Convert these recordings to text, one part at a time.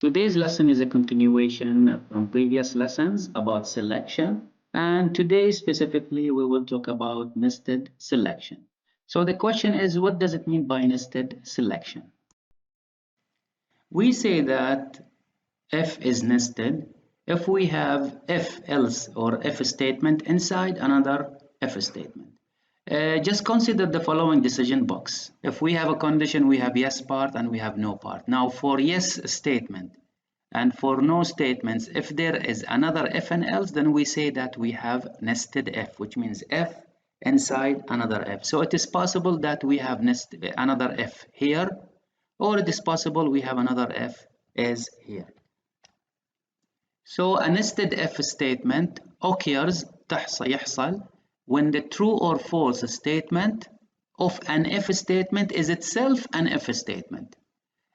Today's lesson is a continuation from previous lessons about selection, and today specifically we will talk about nested selection. So the question is, what does it mean by nested selection? We say that if is nested if we have if else or if statement inside another if statement. Just consider the following decision box. If we have a condition, we have yes part and we have no part. Now for yes statement and for no statements, if there is another if and else, then we say that we have nested if, which means if inside another if. So it is possible that we have nested another if here, or it is possible we have another if is here. So a nested if statement occurs يحصل when the true or false statement of an if statement is itself an if statement.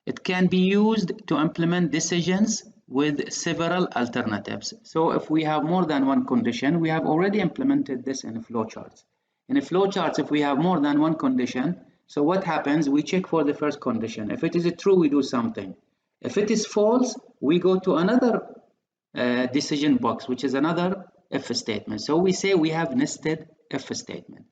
It can be used to implement decisions with several alternatives. So if we have more than one condition, we have already implemented this in flowcharts. In flowcharts, if we have more than one condition, so what happens? We check for the first condition. If it is true, we do something. If it is false, we go to another decision box, which is another if statement. So we say we have nested if statement.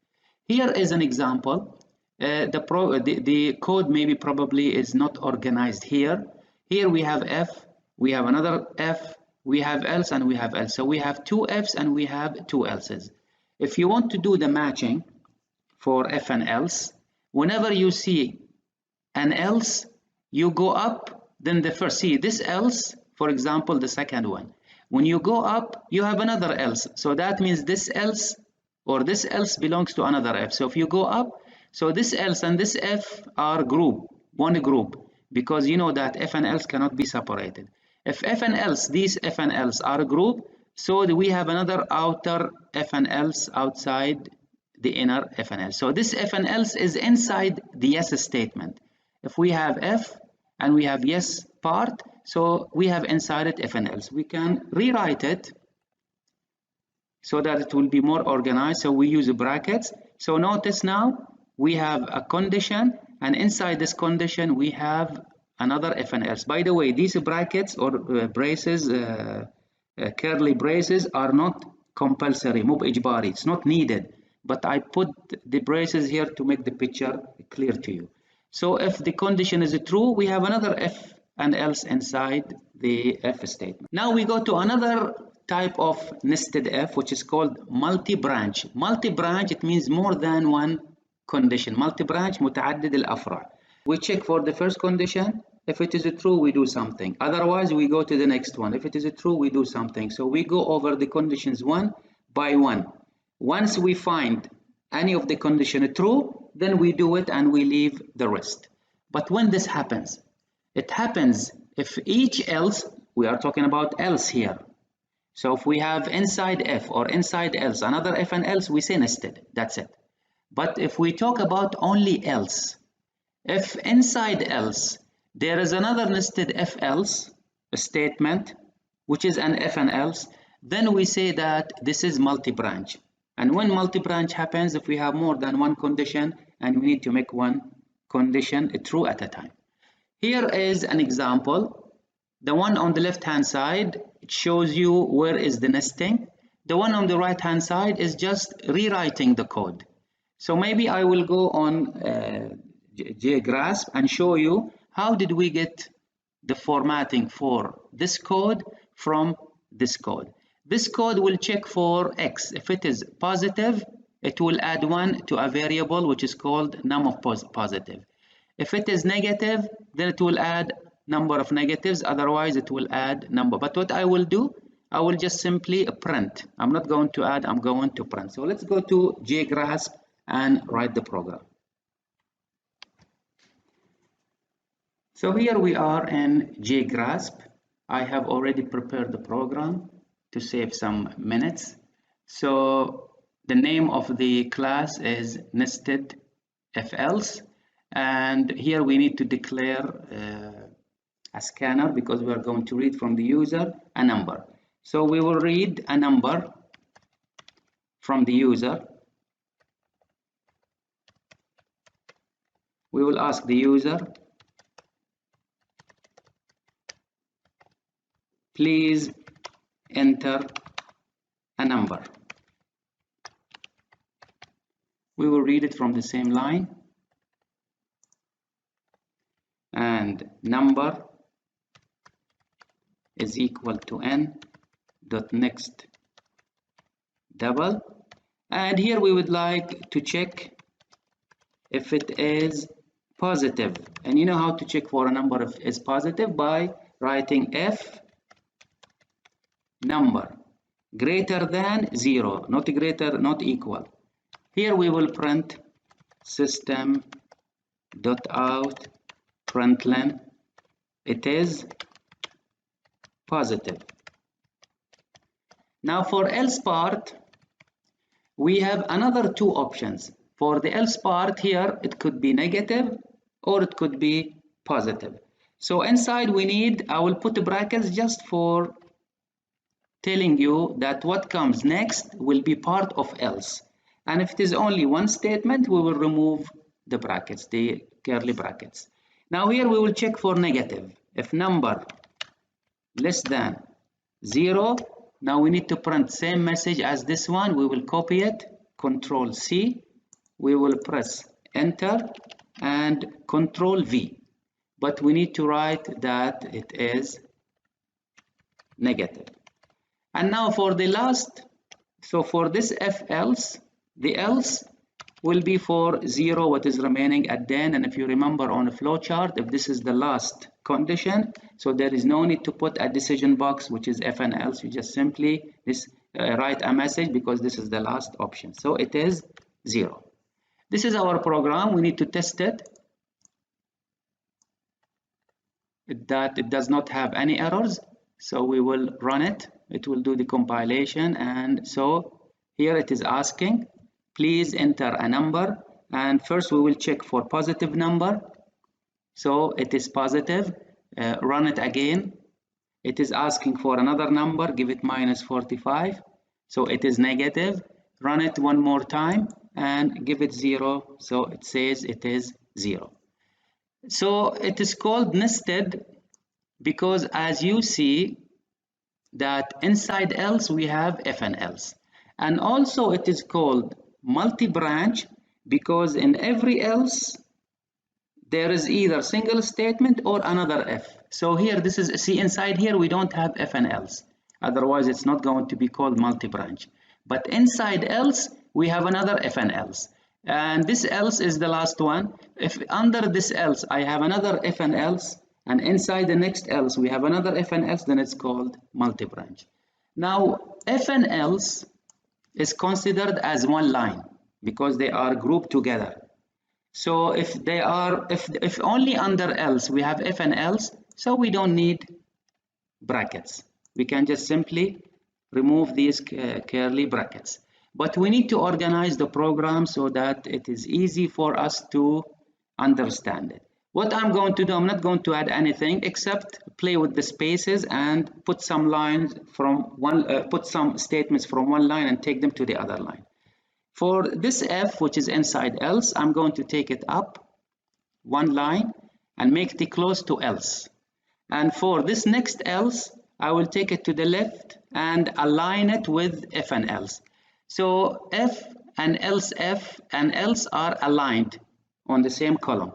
Here is an example. The code maybe probably is not organized here. Here we have if, we have another if, we have else, and we have else. So we have two ifs and we have two elses. If you want to do the matching for if and else, whenever you see an else, you go up, then the first, see this else, for example, the second one. When you go up, you have another else. So that means this else or this else belongs to another if. So if you go up, so this else and this if are one group, because you know that if and else cannot be separated. If if and else, these if and else are a group, so we have another outer if and else outside the inner if and else. So this if and else is inside the yes statement. If we have if and we have yes part, so we have inside it if and else. We can rewrite it so that it will be more organized. So we use brackets. So notice now we have a condition, and inside this condition we have another if and else. By the way, these brackets or braces, curly braces are not compulsory, مو بإجباري. It's not needed, but I put the braces here to make the picture clear to you. So if the condition is true, we have another if and else inside the if statement. Now we go to another type of nested if, which is called multi-branch. Multi-branch, it means more than one condition. Multi-branch متعدد الأفرع. We check for the first condition. If it is true, we do something. Otherwise, we go to the next one. If it is true, we do something. So we go over the conditions one by one. Once we find any of the condition true, then we do it and we leave the rest. But when this happens, it happens if each else, we are talking about else here. So if we have inside if or inside else, another if and else, we say nested, that's it. But if we talk about only else, if inside else, there is another nested if else statement, which is an if and else, then we say that this is multi-branch. And when multi-branch happens, if we have more than one condition and we need to make one condition true at a time. Here is an example. The one on the left-hand side, it shows you where is the nesting. The one on the right-hand side is just rewriting the code. So maybe I will go on JGrasp and show you how did we get the formatting for this code from this code. This code will check for x. If it is positive, it will add 1 to a variable which is called num of positive. If it is negative, then it will add number of negatives, otherwise it will add number. But what I will do, I will just simply print. I'm not going to add, I'm going to print. So let's go to JGrasp and write the program. So here we are in JGrasp. I have already prepared the program to save some minutes. So the name of the class is nested if else. And here we need to declare a scanner because we are going to read from the user a number. So we will read a number from the user. We will ask the user please enter a number. We will read it from the same line. And number is equal to n dot next double. And here we would like to check if it is positive. And you know how to check for a number if it's positive by writing f number greater than 0, not greater, not equal. Here we will print system dot out println it is positive. Now for else part, we have another two options. For the else part here, it could be negative or it could be positive. So inside we need, I will put brackets just for telling you that what comes next will be part of else. And if it is only one statement, we will remove the brackets, the curly brackets. Now here we will check for negative. If number less than 0, now we need to print same message as this one. We will copy it, Control C, we will press enter and Control V. But we need to write that it is negative. And now for the last, so for this if else, the else will be for 0, what is remaining at the end. And if you remember on a flowchart, if this is the last condition, so there is no need to put a decision box, which is if and else. You just simply write a message because this is the last option. So it is 0. This is our program. We need to test it, that it does not have any errors. So we will run it. It will do the compilation. And so here it is asking, please enter a number. And first we will check for positive number. So it is positive. Run it again. It is asking for another number. Give it -45. So it is negative. Run it one more time and give it 0. So it says it is 0. So it is called nested because as you see that inside else we have if and else. And also it is called multi-branch because in every else there is either single statement or another if. So here this is, see inside here we don't have if and else. Otherwise it's not going to be called multi-branch. But inside else we have another if and else. And this else is the last one. If under this else I have another if and else, and inside the next else we have another if and else, then it's called multi-branch. Now if and else is considered as one line because they are grouped together. So if they are, if only under else we have if and else, so we don't need brackets. We can just simply remove these curly brackets. But we need to organize the program so that it is easy for us to understand it. What I'm going to do, I'm not going to add anything except play with the spaces and put some lines from one, put some statements from one line and take them to the other line. For this F, which is inside else, I'm going to take it up one line and make it close to else. And for this next else, I will take it to the left and align it with if and else. So F and else F and else are aligned on the same column.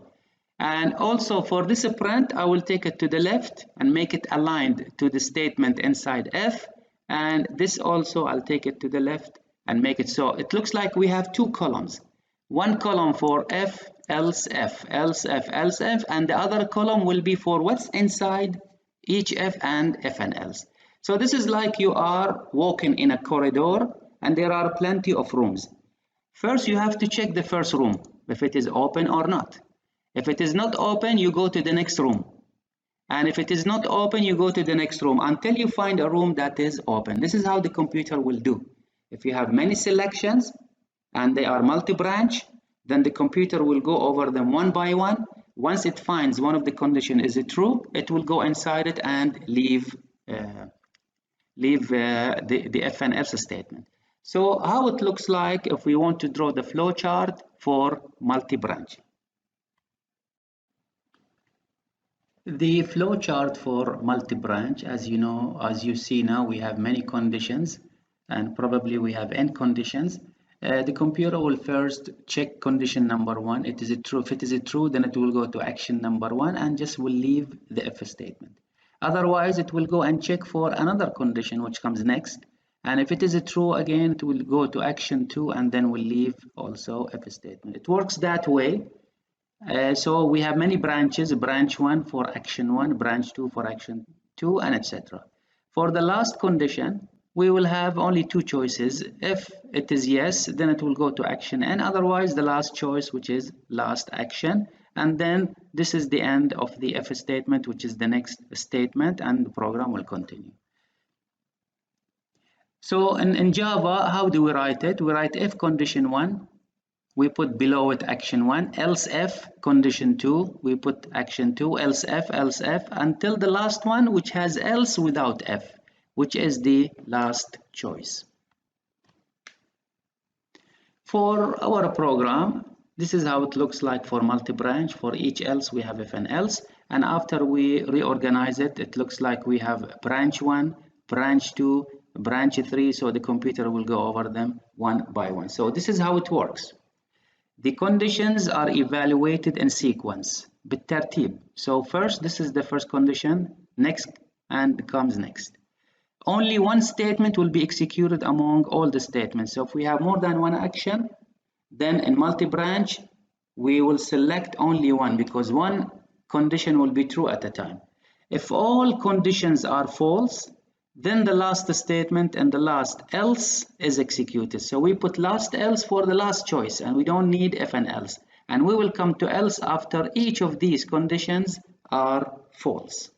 And also for this print, I will take it to the left and make it aligned to the statement inside F. And this also, I'll take it to the left and make it so. It looks like we have two columns. One column for F, else F, else F, else F, and the other column will be for what's inside each F and else. So this is like you are walking in a corridor and there are plenty of rooms. First, you have to check the first room, if it is open or not. If it is not open, you go to the next room. And if it is not open, you go to the next room until you find a room that is open. This is how the computer will do. If you have many selections and they are multi-branch, then the computer will go over them one by one. Once it finds one of the conditions is true, it will go inside it and leave the if and else statement. So how it looks like if we want to draw the flow chart for multi-branch. The flow chart for multi-branch, as you know, as you see now, we have many conditions and probably we have n conditions. The computer will first check condition number 1. It is true. If it is true, then it will go to action number 1 and just will leave the if statement. Otherwise, it will go and check for another condition which comes next. And if it is true again, it will go to action 2 and then will leave also if statement. It works that way. So we have many branches, branch 1 for action 1, branch 2 for action 2, and etc. For the last condition, we will have only two choices. If it is yes, then it will go to action n, otherwise the last choice, which is last action, and then this is the end of the if statement, which is the next statement, and the program will continue. So in Java, how do we write it? We write if condition 1, we put below it action 1, else if condition 2, we put action 2, else if, until the last one, which has else without if, which is the last choice. For our program, this is how it looks like for multi-branch. For each else, we have if and else, and after we reorganize it, it looks like we have branch 1, branch 2, branch 3, so the computer will go over them one by one. So this is how it works. The conditions are evaluated in sequence, بالترتيب. So first, this is the first condition, next, and comes next. Only one statement will be executed among all the statements. So if we have more than one action, then in multi-branch, we will select only one because one condition will be true at a time. If all conditions are false, then the last statement and the last else is executed. So we put last else for the last choice, and we don't need if and else. And we will come to else after each of these conditions are false.